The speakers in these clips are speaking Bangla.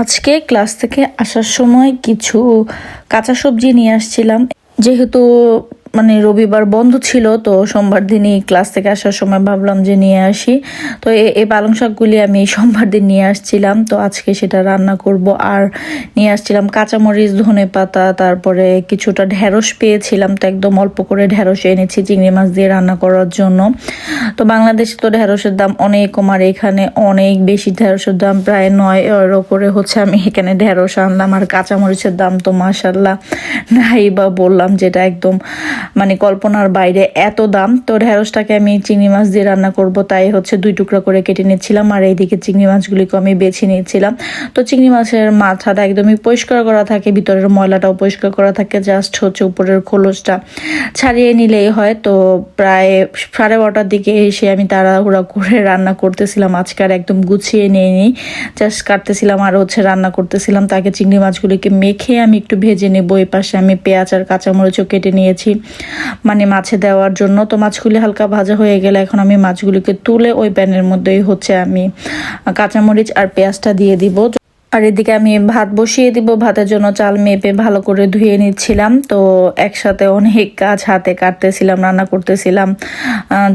আজকে ক্লাস থেকে আসার সময় কিছু কাঁচা সবজি নিয়ে আসছিলাম। যেহেতু রবিবার বন্ধ ছিল, তো সোমবার দিনই ক্লাস থেকে আসার সময় ভাবলাম যে নিয়ে আসি। তো এই পালং শাকগুলি আমি সোমবার দিন নিয়ে আসছিলাম, তো আজকে সেটা রান্না করব। আর নিয়ে আসছিলাম কাঁচামরিচ, ধনেপাতা, তারপরে কিছুটা ঢেঁড়স পেয়েছিলাম, তো একদম অল্প করে ঢেঁড়স এনেছি চিংড়ি মাছ দিয়ে রান্না করার জন্য। তো বাংলাদেশে তো ঢেঁড়সের দাম অনেক কম, আর এখানে অনেক বেশি। ঢেঁড়সের দাম প্রায় 9 euro করে হচ্ছে। আমি এখানে ঢেঁড়স আনলাম, আর কাঁচামরিচের দাম তো মাশাল্লাহ নাই বা বললাম, যেটা একদম কল্পনার বাইরে এত দাম। তো ঢেঁড়সটাকে আমি চিংড়ি মাছ দিয়ে রান্না করব, তাই হচ্ছে 2 টুকরা করে কেটে নিচ্ছিলাম। আর এইদিকে চিংড়ি মাছগুলিকে আমি বেছে নিচ্ছিলাম। তো চিংড়ি মাছের মাথাটা একদমই পরিষ্কার করা থাকে, ভিতরের ময়লাটাও পরিষ্কার করা থাকে, জাস্ট হচ্ছে উপরের খোলসটা ছাড়িয়ে নিলেই হয়। তো প্রায় 12:30টার দিকে এসে আমি তাড়াহুড়া করে রান্না করতেছিলাম। আজকে আর একদম গুছিয়ে নিয়ে জাস্ট কাটতেছিলাম আর হচ্ছে রান্না করতেছিলাম। তাকে চিংড়ি মাছগুলিকে মেখে আমি একটু ভেজে নেব। এই পাশে আমি পেঁয়াজ আর কাঁচামরিচও কেটে নিয়েছি মাছে দেওয়ার জন্য। তো মাছগুলি হালকা ভাজা হয়ে গেলে এখন আমি মাছগুলিকে তুলে ওই প্যানের মধ্যেই হচ্ছে আমি কাঁচামরিচ আর পেঁয়াজটা দিয়ে দিব। আর এদিকে আমি ভাত বসিয়ে দিব। ভাতের জন্য চাল মেপে ভালো করে ধুয়ে নিচ্ছিলাম। তো একসাথে অনেক কাজ হাতে কাটতেছিলাম, রান্না করতেছিলাম,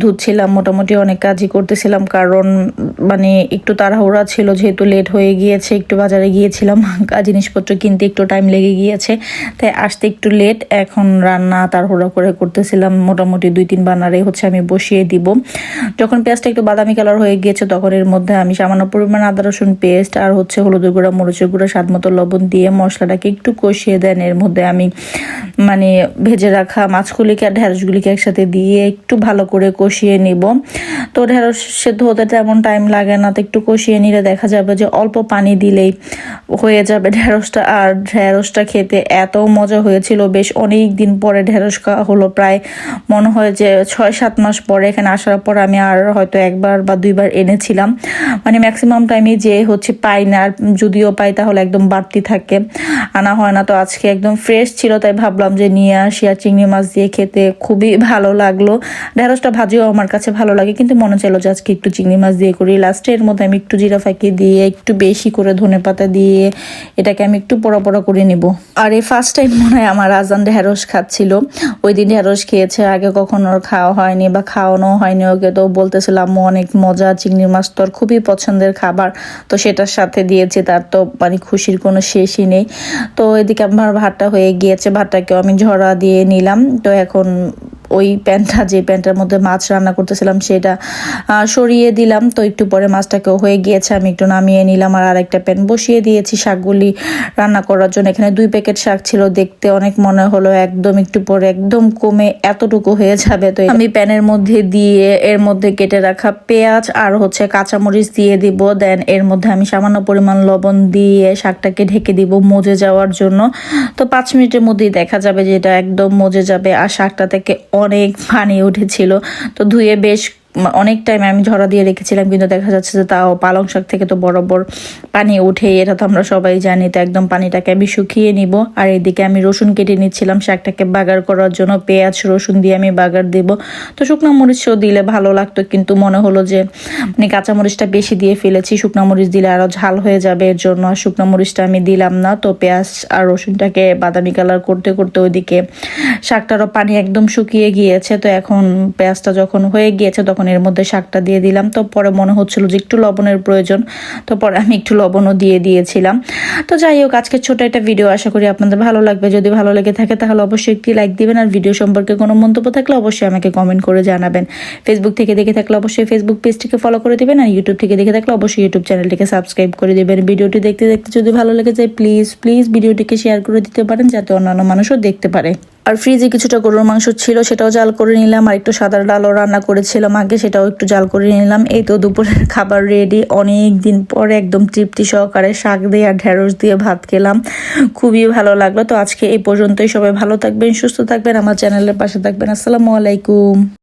ধুচ্ছিলাম, মোটামুটি অনেক কাজই করতেছিলাম। কারণ একটু তাড়াহুড়া ছিল, যেহেতু লেট হয়ে গিয়েছে। একটু বাজারে গিয়েছিলাম, জিনিসপত্র কিনতে একটু টাইম লেগে গিয়েছে, তাই আসতে একটু লেট। এখন রান্না তাড়াহুড়া করে করতেছিলাম, মোটামুটি 2-3 বানারে হচ্ছে আমি বসিয়ে দিব। যখন পেঁয়াজটা একটু বাদামি কালার হয়ে গিয়েছে, তখন এর মধ্যে আমি সামান্য পরিমাণ আদা রসুন পেস্ট আর হচ্ছে হলুদের গুঁড়া, মরিচের গুঁড়া, স্বাদ মতো লবণ দিয়ে মশলাটাকে একটু কষিয়ে দেন। এর মধ্যে আমি ভেজে রাখা মাছগুলিকে আর ঢেঁড়সগুলিকে একসাথে দিয়ে একটু ভালো করে কষিয়ে নিব। তো ঢেঁড়স সেদ্ধ হতে তেমন টাইম লাগে না, তো একটু কষিয়ে নিলে দেখা যাবে যে অল্প পানি দিলেই হয়ে যাবে ঢেঁড়সটা। আর ঢেঁড়সটা খেতে এত মজা হয়েছিল, বেশ অনেক দিন পরে ঢেঁড়স খাওয়া হলো। প্রায় মনে হয় যে 6-7 মাস পরে এখানে আসার পর আমি আর হয়তো 1বার বা 2বার এনেছিলাম। ম্যাক্সিমাম টাইমে যে হচ্ছে পাই না, আর যদিও পাই তাহলে একদম বাড়তি থাকে, আনা হয় না। তো আজকে একদম ফ্রেশ ছিল, তাই ভাবলাম যে নিয়ে আসি। আর চিংড়ি মাছ দিয়ে খেতে খুবই ভালো লাগলো। ঢেঁড়সটা ভাজিও আমার কাছে ভালো লাগে, কিন্তু মনে চাইলো যে আজকে একটু চিংড়ি মাছ দিয়ে করি। লাস্টে এর মধ্যে আমি একটু জিরা ফাঁকি দিয়ে একটু বেশি করে ধনেপাতা দিয়ে এটাকে আমি একটু পোড়া পোড়া করে নিব। আর এই ফার্স্ট টাইম মনে হয় আমার আজান ঢেঁড়স খাচ্ছিল। ওই দিন ঢেঁড়স খেয়েছে, আগে কখনো ওর খাওয়া হয়নি বা খাওয়ানো হয়নি ওকে। তো বলতেছিল আম্মু অনেক মজা, চিংড়ি মাছ তোর খুবই পছন্দের খাবার। তো সেটার সাথে দিয়েছে, তার তো খুশির কোনো শেষই নেই। তো এদিকে আমার ভাতটা হয়ে গিয়েছে, ভাতটাকেও আমি ঝরা দিয়ে নিলাম। তো এখন ওই প্যানটা, যে প্যানটার মধ্যে মাছ রান্না করতেছিলাম, সেটা সরিয়ে দিলাম। তো একটু পরে মাছটাকেও হয়ে গিয়েছে, আমি একটু নামিয়ে নিলাম। আর আরেকটা প্যান বসিয়ে দিয়েছি শাকগুলি রান্না করার জন্য। এখানে 2 প্যাকেট শাক ছিল, দেখতে অনেক মনে হলো, একদম একটু পরে একদম কমে এতটুকু হয়ে যাবে। তো আমি প্যানের মধ্যে দিয়ে এর মধ্যে কেটে রাখা পেঁয়াজ আর হচ্ছে কাঁচামরিচ দিয়ে দিব। দেন এর মধ্যে আমি সামান্য পরিমাণ লবণ দিয়ে শাকটাকে ঢেকে দিব মজে যাওয়ার জন্য। তো 5 মিনিটের মধ্যেই দেখা যাবে যে এটা একদম মজে যাবে। আর শাকটা থেকে অনেক পানি উঠেছিল, তো ধুয়ে বেশ অনেক টাইম আমি ঝরা দিয়ে রেখেছিলাম, কিন্তু দেখা যাচ্ছে যে তাও পালং শাক থেকে তো বরাবর পানি উঠে, এটা তো আমরা সবাই জানি। তো একদম পানিটাকে আমি শুকিয়ে নিব। আর এদিকে আমি রসুন কেটে নিচ্ছিলাম শাকটাকে বাগার করার জন্য। পেঁয়াজ রসুন দিয়ে আমি বাগার দেব। তো শুকনো মরিচও দিলে ভালো লাগতো, কিন্তু মনে হলো যে কাঁচা মরিচটা বেশি দিয়ে ফেলেছি, শুকনো মরিচ দিলে আরও ঝাল হয়ে যাবে, এর জন্য আর শুকনো মরিচটা আমি দিলাম না। তো পেঁয়াজ আর রসুনটাকে বাদামি কালার করতে করতে ওইদিকে শাকটারও পানি একদম শুকিয়ে গিয়েছে। তো এখন পেঁয়াজটা যখন হয়ে গিয়েছে, তখন এর মধ্যে শাকটা দিয়ে দিলাম। তো পরে মনে হচ্ছিল যে একটু লবণের প্রয়োজন, তো পরে আমি একটু লবণও দিয়ে দিয়েছিলাম। তো যাই হোক, আজকে ছোট একটা ভিডিও, আশা করি আপনাদের ভালো লাগবে। যদি ভালো লেগে থাকে তাহলে অবশ্যই একটি লাইক দিবেন। আর ভিডিও সম্পর্কে কোনো মন্তব্য থাকলে অবশ্যই আমাকে কমেন্ট করে জানাবেন। ফেসবুক থেকে দেখে থাকলে অবশ্যই ফেসবুক পেজটিকে ফলো করে দিবেন। আর ইউটিউব থেকে দেখে থাকলে অবশ্যই ইউটিউব চ্যানেলটিকে সাবস্ক্রাইব করে দিবেন। ভিডিওটি দেখতে দেখতে যদি ভালো লেগে যায়, প্লিজ প্লিজ ভিডিওটিকে শেয়ার করে দিতে পারেন, যাতে অন্যান্য মানুষও দেখতে পারে। আর ফ্রিজে কিছুটা গরুর মাংস ছিল, সেটাও জাল করে নিলাম। আর একটু সাদা ডালও রান্না করেছিলাম আগে, সেটাও একটু জাল করে নিলাম। এই তো দুপুরের খাবার রেডি। অনেক দিন পরে একদম তৃপ্তি সহকারে শাক দিয়ে আর ঢেঁড়স দিয়ে ভাত খেলাম, খুবই ভালো লাগলো। তো আজকে এই পর্যন্তই। সবাই ভালো থাকবেন, সুস্থ থাকবেন, আমার চ্যানেলের পাশে থাকবেন। আসসালামু আলাইকুম।